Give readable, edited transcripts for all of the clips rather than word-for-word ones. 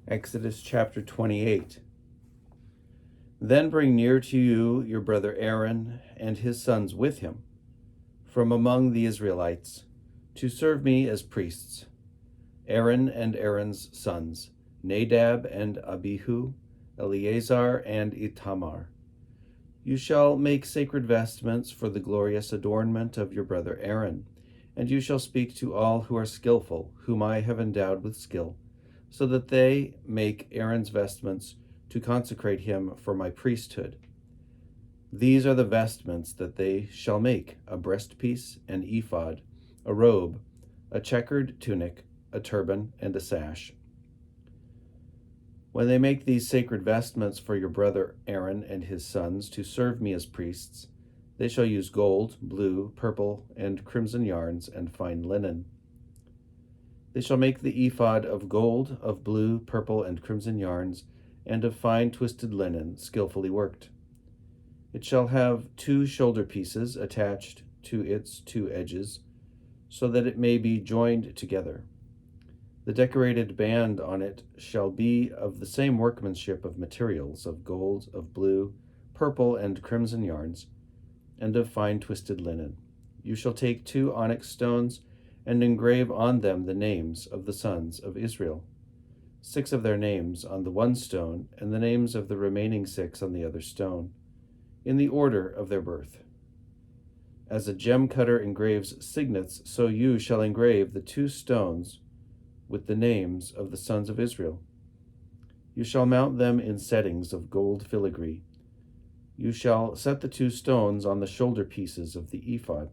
Exodus chapter 28. Then bring near to you your brother Aaron and his sons with him, from among the Israelites, to serve me as priests. Aaron and Aaron's sons, Nadab and Abihu, Eleazar and Itamar. You shall make sacred vestments for the glorious adornment of your brother Aaron, and you shall speak to all who are skillful, whom I have endowed with skill, so that they make Aaron's vestments to consecrate him for my priesthood. These are the vestments that they shall make: a breastpiece, an ephod, a robe, a checkered tunic, a turban, and a sash. When they make these sacred vestments for your brother Aaron and his sons to serve me as priests, they shall use gold, blue, purple, and crimson yarns and fine linen. They shall make the ephod of gold, of blue, purple, and crimson yarns, and of fine twisted linen, skillfully worked. It shall have 2 shoulder pieces attached to its 2 edges, so that it may be joined together. The decorated band on it shall be of the same workmanship of materials, of gold, of blue, purple, and crimson yarns, and of fine twisted linen. You shall take 2 onyx stones and engrave on them the names of the sons of Israel, 6 of their names on the one stone, and the names of the remaining 6 on the other stone, in the order of their birth. As a gem cutter engraves signets, so you shall engrave the 2 stones with the names of the sons of Israel. You shall mount them in settings of gold filigree. You shall set the 2 stones on the shoulder pieces of the ephod,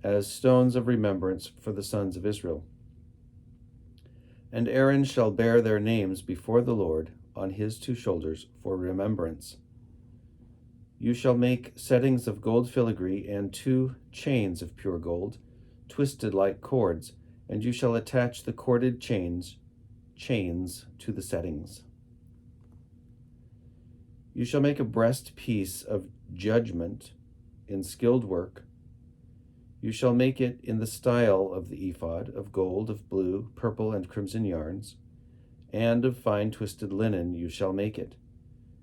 as stones of remembrance for the sons of Israel. And Aaron shall bear their names before the Lord on his 2 shoulders for remembrance. You shall make settings of gold filigree and 2 chains of pure gold, twisted like cords, and you shall attach the corded chains to the settings. You shall make a breastpiece of judgment in skilled work. You shall make it in the style of the ephod, of gold, of blue, purple, and crimson yarns, and of fine twisted linen you shall make it.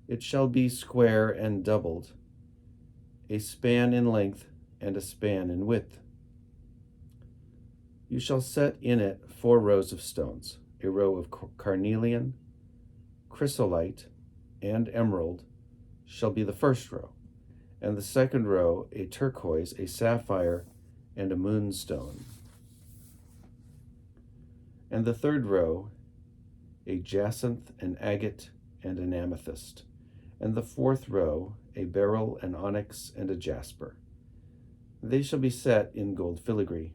It shall be square and doubled, a span in length and a span in width. You shall set in it 4 rows of stones. A row of carnelian, chrysolite, and emerald shall be the first row, and the second row a turquoise, a sapphire, and a moonstone. And the third row a jacinth, an agate, and an amethyst. And the 4th row a beryl, an onyx, and a jasper. They shall be set in gold filigree.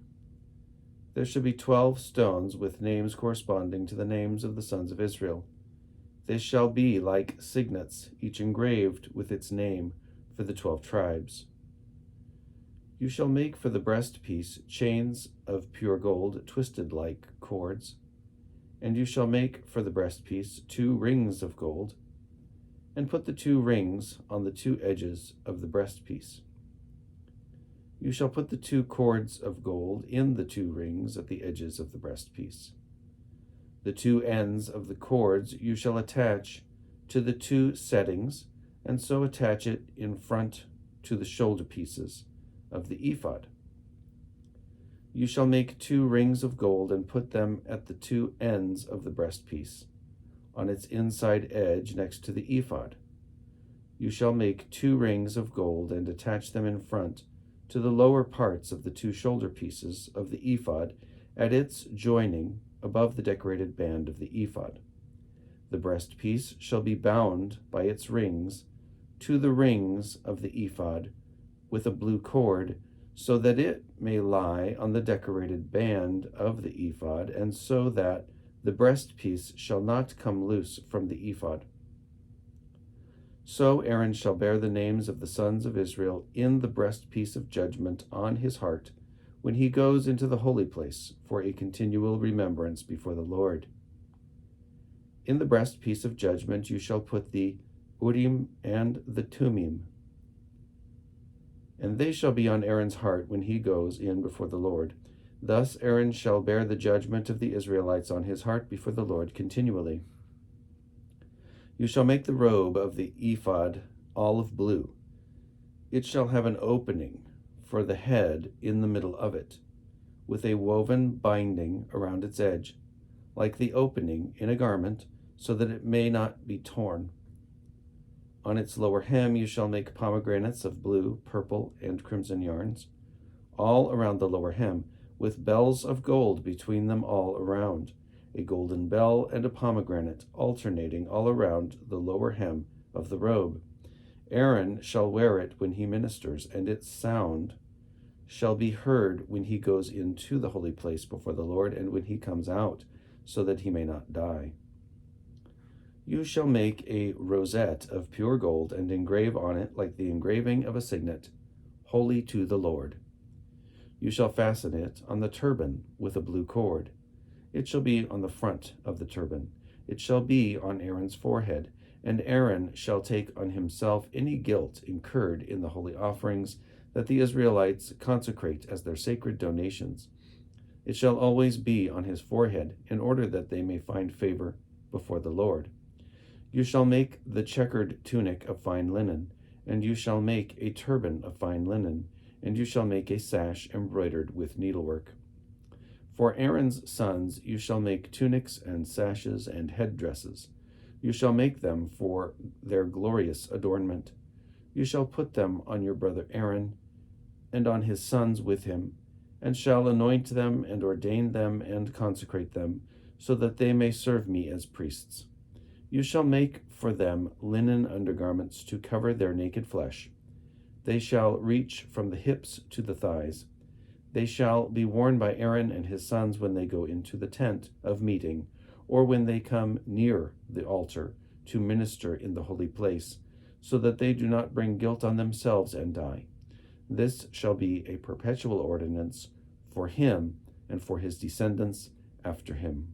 There shall be 12 stones with names corresponding to the names of the sons of Israel. They shall be like signets, each engraved with its name for the 12 tribes. You shall make for the breastpiece chains of pure gold, twisted like cords. And you shall make for the breastpiece 2 rings of gold, and put the 2 rings on the 2 edges of the breastpiece. You shall put the 2 cords of gold in the 2 rings at the edges of the breastpiece. The 2 ends of the cords you shall attach to the 2 settings, and so attach it in front to the shoulder pieces of the ephod. You shall make 2 rings of gold and put them at the 2 ends of the breastpiece, on its inside edge next to the ephod. You shall make 2 rings of gold and attach them in front to the lower parts of the 2 shoulder pieces of the ephod at its joining above the decorated band of the ephod. The breastpiece shall be bound by its rings to the rings of the ephod with a blue cord, so that it may lie on the decorated band of the ephod, and so that the breastpiece shall not come loose from the ephod. So Aaron shall bear the names of the sons of Israel in the breastpiece of judgment on his heart when he goes into the holy place for a continual remembrance before the Lord. In the breastpiece of judgment you shall put the Urim and the Thummim, and they shall be on Aaron's heart when he goes in before the Lord. Thus Aaron shall bear the judgment of the Israelites on his heart before the Lord continually. You shall make the robe of the ephod olive blue. It shall have an opening for the head in the middle of it, with a woven binding around its edge, like the opening in a garment, so that it may not be torn. On its lower hem you shall make pomegranates of blue, purple, and crimson yarns, all around the lower hem, with bells of gold between them all around, a golden bell and a pomegranate alternating all around the lower hem of the robe. Aaron shall wear it when he ministers, and its sound shall be heard when he goes into the holy place before the Lord, and when he comes out, so that he may not die. You shall make a rosette of pure gold, and engrave on it, like the engraving of a signet, holy to the Lord. You shall fasten it on the turban with a blue cord. It shall be on the front of the turban. It shall be on Aaron's forehead, and Aaron shall take on himself any guilt incurred in the holy offerings that the Israelites consecrate as their sacred donations. It shall always be on his forehead, in order that they may find favor before the Lord. You shall make the checkered tunic of fine linen, and you shall make a turban of fine linen, and you shall make a sash embroidered with needlework. For Aaron's sons you shall make tunics and sashes and headdresses. You shall make them for their glorious adornment. You shall put them on your brother Aaron, and on his sons with him, and shall anoint them and ordain them and consecrate them, so that they may serve me as priests. You shall make for them linen undergarments to cover their naked flesh. They shall reach from the hips to the thighs. They shall be worn by Aaron and his sons when they go into the tent of meeting, or when they come near the altar to minister in the holy place, so that they do not bring guilt on themselves and die. This shall be a perpetual ordinance for him and for his descendants after him.